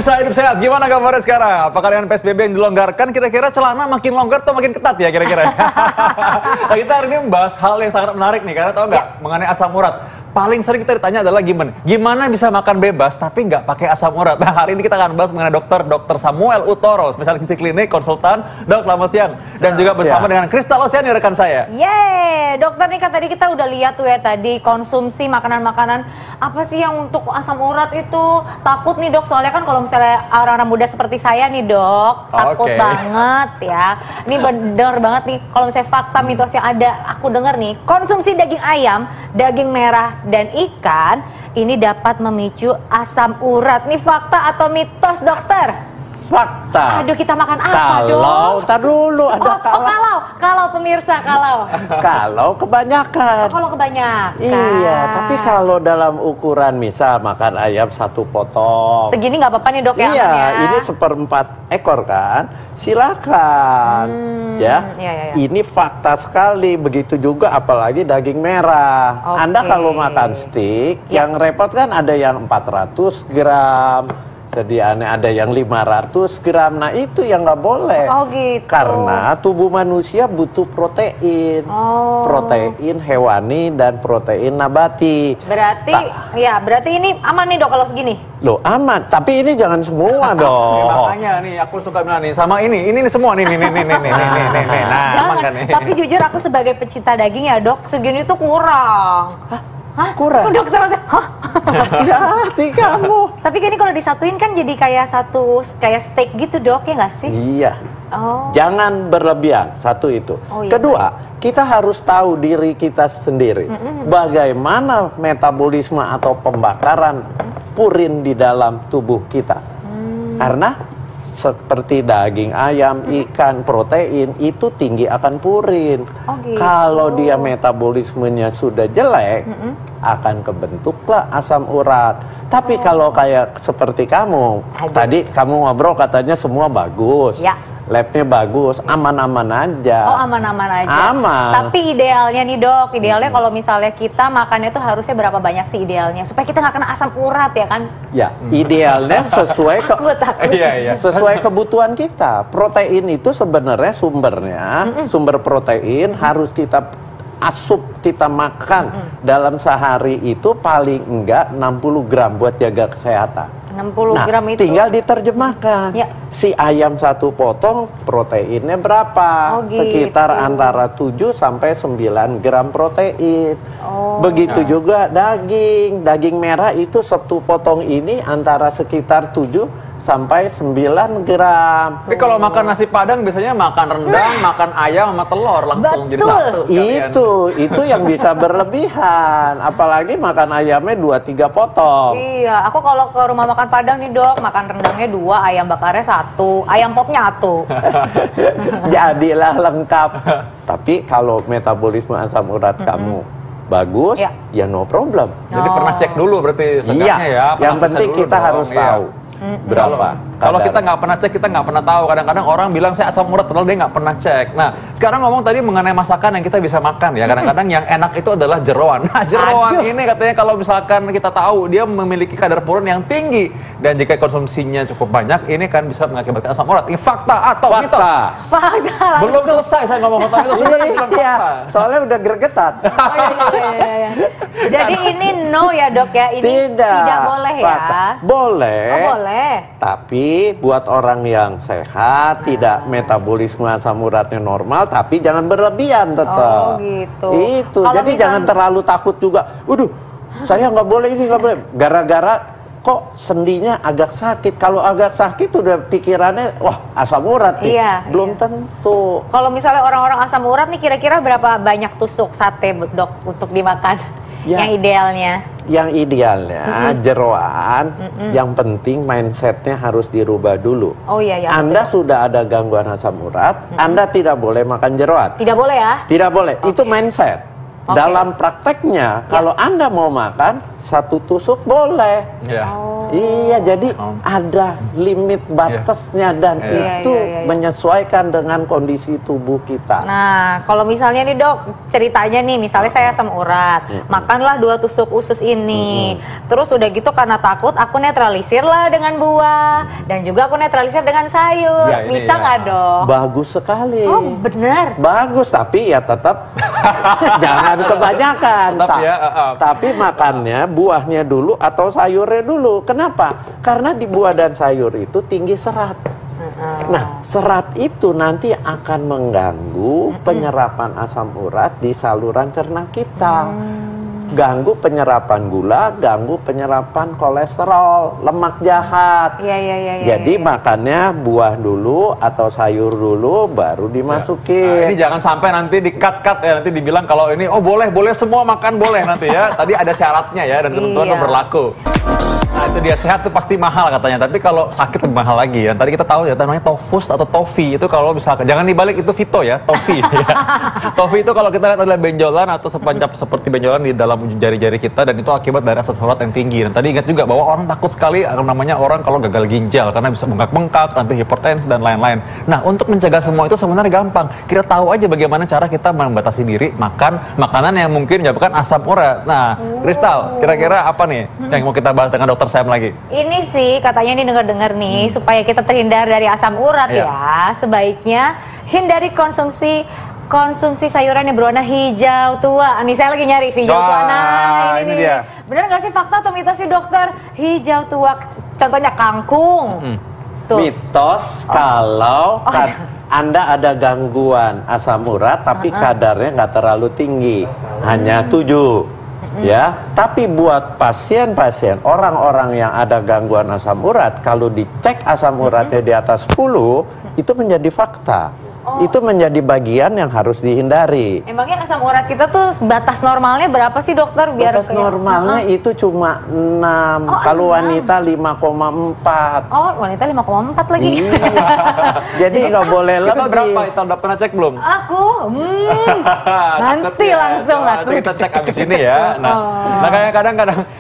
Pemirsa Hidup Sehat, gimana kabarnya sekarang? Apakah dengan PSBB yang dilonggarkan, kira-kira celana makin longgar atau makin ketat ya kira-kira? Nah, kita hari ini membahas hal yang sangat menarik nih, karena tahu nggak mengenai asam urat. Paling sering kita ditanya adalah gimana bisa makan bebas tapi nggak pakai asam urat. Nah, hari ini kita akan bahas mengenai Dr. Samuel Utoro, spesialis gizi klinik, konsultan. Dok, selamat siang. Dan juga bersama dengan Kristal Osiani, rekan saya. Yeay, dokter nih kan tadi kita udah lihat tuh ya tadi konsumsi makanan-makanan apa sih yang untuk asam urat itu. Takut nih dok, soalnya kan kalau misalnya orang-orang muda seperti saya nih dok, takut banget ya. Ini bener banget nih kalau misalnya fakta mitos yang ada, aku denger nih, konsumsi daging ayam, daging merah, dan ikan ini dapat memicu asam urat. Nih fakta atau mitos dokter? Fakta. Aduh, kita makan apa dong? Tar dulu ada kalau pemirsa kalau kebanyakan. Kalau kebanyakan. Iya, tapi kalau dalam ukuran misal makan ayam 1 potong. Segini nggak apa-apa nih dok ya? Iya, ini 1/4 ekor kan? Silakan. Ya. Ini fakta sekali. Begitu juga apalagi daging merah. Anda kalau makan steak, yang repot kan ada yang 400 gram. Sediaannya ada yang 500 gram. Nah itu yang nggak boleh. Oh gitu. Karena tubuh manusia butuh protein. Protein hewani dan protein nabati. Berarti berarti ini aman nih dok kalau segini? Loh aman, tapi ini jangan semua dong. Makanya nih aku suka bilang nih sama ini semua nih. Nah, jangan, aman kan nih. tapi jujur aku sebagai pecinta daging ya dok, segini tuh kurang. Hah? Kurang? Oh, dokter, Ya, hati kamu. Tapi ini kalau disatuin kan jadi kayak steak gitu dok, ya nggak sih? Iya. Jangan berlebihan, satu itu. Kedua, kita harus tahu diri kita sendiri. Bagaimana metabolisme atau pembakaran purin di dalam tubuh kita. Karena seperti daging ayam, ikan, protein itu tinggi akan purin. Kalau dia metabolismenya sudah jelek, akan kebentuklah asam urat. Tapi kalau kayak seperti kamu, tadi kamu ngobrol katanya semua bagus. Labnya bagus, aman-aman aja. Oh, aman-aman aja. Aman. Tapi idealnya nih dok, idealnya kalau misalnya kita makannya tuh harusnya berapa banyak sih idealnya? Supaya kita nggak kena asam urat ya kan? Ya, idealnya sesuai sesuai kebutuhan kita. Protein itu sebenarnya sumber protein harus kita asup, kita makan dalam sehari itu paling enggak 60 gram buat jaga kesehatan. 60 gram itu tinggal diterjemahkan. Si ayam 1 potong proteinnya berapa? Sekitar antara 7 sampai 9 gram protein. Begitu juga daging merah itu 1 potong ini antara sekitar 7 sampai 9 gram. Tapi kalau makan nasi padang biasanya makan rendang, makan ayam sama telur langsung jadi satu sekalian. Itu yang bisa berlebihan. Apalagi makan ayamnya 2-3 potong. Iya, aku kalau ke rumah makan padang nih dok, makan rendangnya 2, ayam bakarnya 1, ayam popnya 1. Jadilah lengkap. Tapi kalau metabolisme asam urat kamu bagus, ya no problem. Jadi pernah cek dulu berarti segatnya ya. Yang penting kita harus tahu berapa. Kalau kita nggak pernah cek, kita nggak pernah tahu. Kadang-kadang orang bilang saya asam urat, padahal dia nggak pernah cek. Nah, sekarang ngomong tadi mengenai masakan yang kita bisa makan ya. Kadang-kadang yang enak itu adalah jeroan. Nah, jeroan ini katanya kalau misalkan kita tahu dia memiliki kadar purin yang tinggi dan jika konsumsinya cukup banyak, ini kan bisa mengakibatkan asam urat. Ini fakta atau mitos? Fakta. Belum selesai saya ngomong fakta itu. Iya, soalnya udah gregetan. Jadi ini no ya dok ya, ini tidak boleh ya? Boleh. Boleh. Tapi buat orang yang sehat, tidak metabolisme asam uratnya normal, tapi jangan berlebihan tetap. Gitu. Itu. Jadi jangan terlalu takut juga. Waduh, saya nggak boleh ini, nggak boleh. Gara-gara kok sendinya agak sakit. Kalau agak sakit udah pikirannya, wah asam urat nih. Belum tentu. Kalau misalnya orang-orang asam urat nih, kira-kira berapa banyak tusuk sate dok untuk dimakan? Yang idealnya? Yang idealnya jeroan, yang penting mindsetnya harus dirubah dulu. Anda sudah ada gangguan asam urat, Anda tidak boleh makan jeroan. Tidak boleh ya? Tidak boleh, itu mindset. Dalam prakteknya, kalau Anda mau makan 1 tusuk boleh. Iya, jadi ada limit batasnya dan itu menyesuaikan dengan kondisi tubuh kita. Nah, kalau misalnya nih dok, ceritanya nih, misalnya saya asam urat, makanlah 2 tusuk usus ini, terus udah gitu karena takut, aku netralisir lah dengan buah, dan juga aku netralisir dengan sayur, bisa nggak dok? Bagus sekali. Oh bener. Bagus, tapi ya tetap jangan kebanyakan. Tapi makannya buahnya dulu atau sayurnya dulu. Kenapa? Karena di buah dan sayur itu tinggi serat. Nah, serat itu nanti akan mengganggu penyerapan asam urat di saluran cerna kita. Ganggu penyerapan gula, ganggu penyerapan kolesterol, lemak jahat. Jadi makannya buah dulu atau sayur dulu, baru dimasukin. Nah, ini jangan sampai nanti di-cut ya, nanti dibilang kalau ini oh boleh semua makan boleh nanti ya. Tadi ada syaratnya ya dan ketentuan berlaku. Nah itu dia, sehat itu pasti mahal katanya, tapi kalau sakit lebih mahal lagi ya. Tadi kita tahu ya namanya Tofus atau Tofi, itu kalau misalkan, jangan dibalik itu Vito ya, Tofi ya. Tofi itu kalau kita lihat adalah benjolan atau sepancap seperti benjolan di dalam jari-jari kita, dan itu akibat dari asam urat yang tinggi. Dan tadi ingat juga bahwa orang takut sekali namanya orang kalau gagal ginjal, karena bisa bengkak-bengkak, nanti hipertensi dan lain-lain. Nah untuk mencegah semua itu sebenarnya gampang, kita tahu aja bagaimana cara kita membatasi diri makan makanan yang mungkin menyebabkan asam urat. Nah Kristal, kira-kira apa nih yang mau kita bahas dengan dokter Sam lagi? Ini sih katanya ini dengar-dengar nih supaya kita terhindar dari asam urat ya, sebaiknya hindari konsumsi sayuran yang berwarna hijau tua. Nih saya lagi nyari hijau tua. Nah ini dia. Bener nggak sih fakta atau mitos sih dokter? Hijau tua, contohnya kangkung. Mitos kalau Anda ada gangguan asam urat tapi kadarnya nggak terlalu tinggi, hanya 7. Ya, tapi buat pasien-pasien, orang-orang yang ada gangguan asam urat, kalau dicek asam uratnya di atas 10, itu menjadi fakta. Itu menjadi bagian yang harus dihindari. Emangnya asam urat kita tuh batas normalnya berapa sih dokter? Biar batas normalnya itu cuma 6, kalau wanita 5,4. Oh, wanita 5,4 lagi. Iya. Jadi nggak boleh lebih. Kita berapa? Kita udah pernah cek belum? Aku, nanti langsung lah. Nanti kita cek abis ini ya. Nah kayak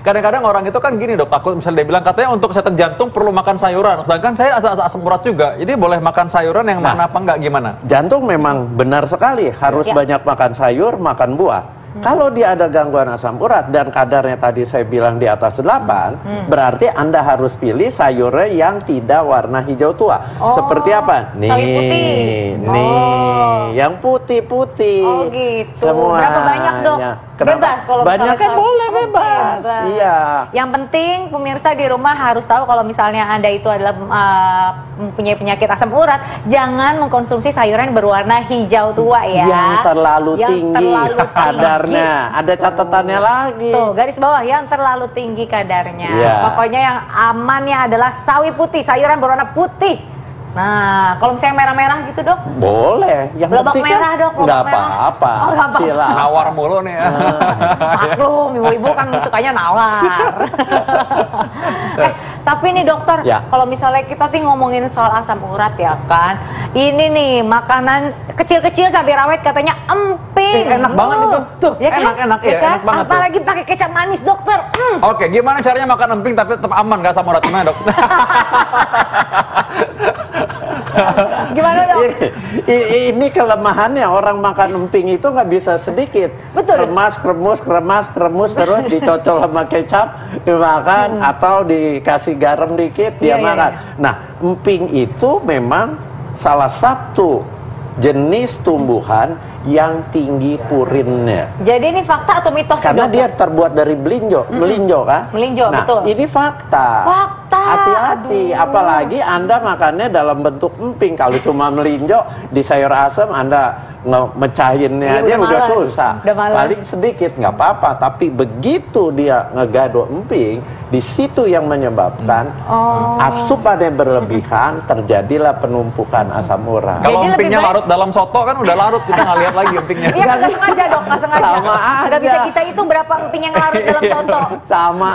kadang-kadang orang itu kan gini dok, takut misalnya dia bilang katanya untuk kesehatan jantung perlu makan sayuran. Sedangkan saya ada asam urat juga, jadi boleh makan sayuran yang mana apa enggak, gimana? Jantung memang benar sekali harus banyak makan sayur, makan buah. Kalau dia ada gangguan asam urat dan kadarnya tadi saya bilang di atas 8, berarti Anda harus pilih sayurnya yang tidak warna hijau tua. Seperti apa? Nih, yang putih-putih. Oh gitu. Semua. Berapa banyak dok? Bebas kalau banyak kan boleh bebas. Iya. Yang penting pemirsa di rumah harus tahu kalau misalnya Anda itu adalah mempunyai penyakit asam urat, jangan mengkonsumsi sayuran berwarna hijau tua ya. Yang terlalu tinggi kadarnya. Ada catatannya lagi. Tuh, garis bawah yang terlalu tinggi kadarnya. Pokoknya yang amannya adalah sawi putih, sayuran berwarna putih. Nah, kalau misalnya merah-merah gitu dok? Boleh. Yang lobak merah dok, nggak apa-apa. Silakan. Nawar mulu nih. Maklum, ibu-ibu kan sukanya nawar. Tapi nih dokter, kalau misalnya kita ngomongin soal asam urat ya kan, ini nih makanan kecil-kecil cabai rawit katanya emping. Enak banget itu. Tuh, ya kan? Enak ya, enak banget. Apalagi pakai kecap manis dokter. Oke, gimana caranya makan emping tapi tetap aman nggak asam urat? Gimana dok? Gimana dok? Ini kelemahannya, orang makan emping itu nggak bisa sedikit. Betul. Kremas terus dicocol sama kecap dimakan atau dikasih garam dikit dia makan. Nah, emping itu memang salah satu jenis tumbuhan yang tinggi purinnya. Jadi ini fakta atau mitos? Karena dia terbuat dari melinjo kan? Melinjo, nah, betul. Ini fakta. Hati-hati, apalagi Anda makannya dalam bentuk emping. Kalau cuma melinjo di sayur asam, Anda mecahinnya dia udah susah. Paling sedikit nggak apa-apa, tapi begitu dia ngegado emping, di situ yang menyebabkan asupannya berlebihan, terjadilah penumpukan asam urat. Kalau empingnya larut dalam soto kan udah larut, kita nggak lihat lagi empingnya. Iya, nggak sengaja dok, nggak sengaja. Sama aja. Nggak bisa kita itu berapa emping yang larut dalam soto. Sama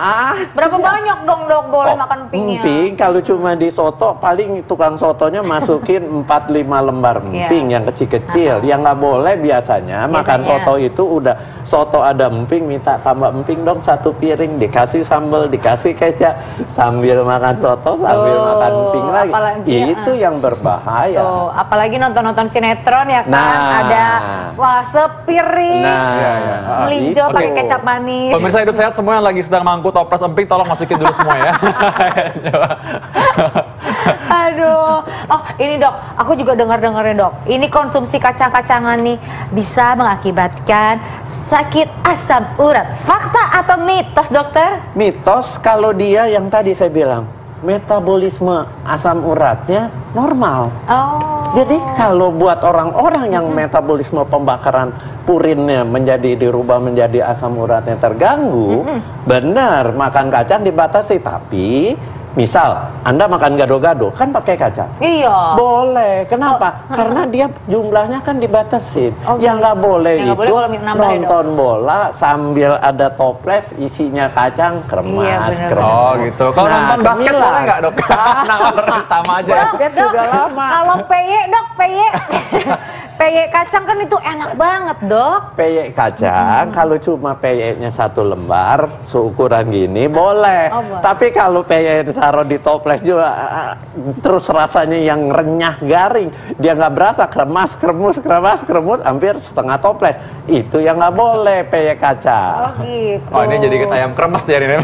Berapa banyak dong dok boleh makan empingnya? Emping kalau cuma di soto, paling tukang sotonya masukin 4-5 lembar emping yang kecil-kecil. Yang yang nggak boleh biasanya makan soto itu udah soto ada emping, minta tambah emping dong 1 piring, dikasih sambal, dikasih kecap, sambil makan soto sambil makan emping lagi. Apalagi, itu yang berbahaya. Apalagi nonton-nonton sinetron ya kan, ada wah sepiring melinjo pakai kecap manis. Pemirsa Hidup Sehat semua yang lagi sedang mangku toples emping tolong masukin dulu semua ya. Aduh, oh ini dok, aku juga dengar-dengarnya dok, ini konsumsi kacang-kacangan nih bisa mengakibatkan sakit asam urat. Fakta atau mitos dokter? Mitos kalau dia yang tadi saya bilang, metabolisme asam uratnya normal. Jadi kalau buat orang-orang yang metabolisme pembakaran purinnya dirubah menjadi asam uratnya terganggu, benar makan kacang dibatasi, tapi misal Anda makan gado-gado kan pakai kacang. Iya. Boleh. Kenapa? Karena dia jumlahnya kan dibatasin. Yang nggak boleh itu nonton bola sambil ada toples isinya kacang kremas. Oh gitu. Kalau nonton basket boleh nggak dok? Sama aja. Basket juga lama. Kalau peye dok, peye. Peye kacang kan itu enak banget dok. Peye kacang kalau cuma peyenya 1 lembar seukuran gini boleh. Tapi kalau peye taruh di toples juga terus rasanya yang renyah garing, dia nggak berasa, kremas hampir setengah toples, itu yang nggak boleh peye kacang. Gitu. Oh ini jadi ayam kremes ya ini.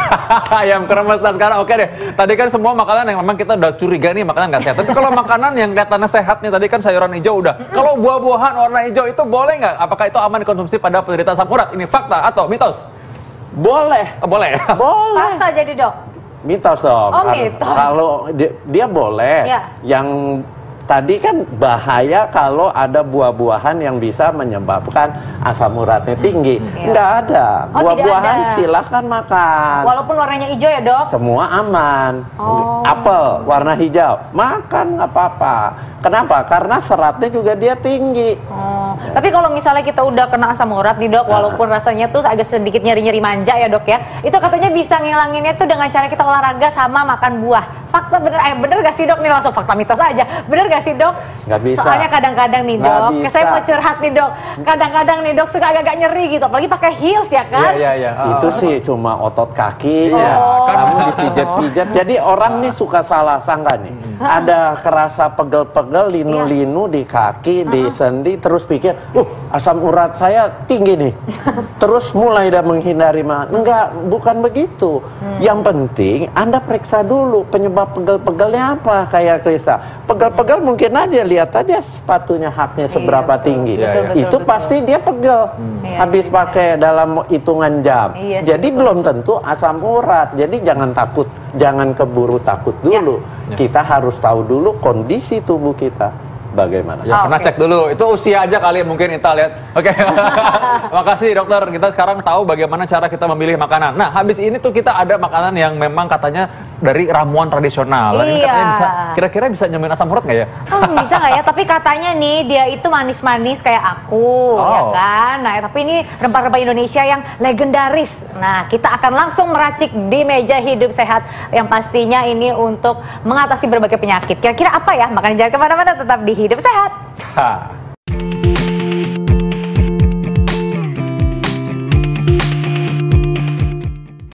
Ayam kremes. Nah sekarang oke deh, tadi kan semua makanan yang memang kita udah curiga nih makanan nggak sehat, tapi kalau makanan yang kelihatannya sehat nih, tadi kan sayuran hijau udah, kalau buah-buahan warna hijau itu boleh nggak? Apakah itu aman dikonsumsi pada penderita asam urat? Ini fakta atau mitos? Boleh. Boleh. Boleh. Fakta jadi dok. Mitos dong. Mitos. Kalau dia boleh. Yang tadi kan bahaya kalau ada buah-buahan yang bisa menyebabkan asam uratnya tinggi. Nggak ada. Buah-buahan silahkan makan. Walaupun warnanya hijau ya dok? Semua aman. Apel warna hijau, makan nggak apa-apa. Kenapa? Karena seratnya juga dia tinggi. Tapi kalau misalnya kita udah kena asam urat nih dok, walaupun rasanya tuh agak sedikit nyeri-nyeri manja ya dok ya, itu katanya bisa ngilanginnya tuh dengan cara kita olahraga sama makan buah. Fakta bener, bener gak sih dok? Nih langsung fakta mitos aja. Bener gak sih dok? Nggak bisa. Soalnya kadang-kadang nih dok, saya mau curhat nih dok, kadang-kadang nih dok suka agak-agak nyeri gitu, apalagi pakai heels ya kan? Iya. Itu sih cuma otot kakinya, kamu dipijat-pijat. Jadi orang nih suka salah sangka nih. Ada kerasa pegel-pegel, linu-linu di kaki, di sendi, terus pikir, asam urat saya tinggi nih. Terus mulai dah menghindari makan. Enggak, bukan begitu. Yang penting Anda periksa dulu penyebab pegel-pegelnya apa, kayak Krista. Pegel-pegel mungkin aja, lihat aja sepatunya haknya seberapa tinggi. Itu pasti dia pegel. Habis pakai dalam hitungan jam. Jadi belum tentu asam urat. Jadi jangan takut, jangan keburu takut dulu. Kita harus tahu dulu kondisi tubuh kita bagaimana. Ya, pernah cek dulu. Itu usia aja kali mungkin kita lihat. Oke. Makasih dokter. Kita sekarang tahu bagaimana cara kita memilih makanan. Nah, habis ini tuh kita ada makanan yang memang katanya dari ramuan tradisional. Ini katanya bisa, kira-kira bisa nyembuhin asam urat nggak ya? Bisa nggak ya? Tapi katanya nih dia itu manis-manis kayak aku, ya kan? Nah, tapi ini rempah-rempah Indonesia yang legendaris. Nah, kita akan langsung meracik di meja hidup sehat yang pastinya ini untuk mengatasi berbagai penyakit. Kira-kira apa ya? Makanya jangan kemana-mana, tetap di Hidup Sehat.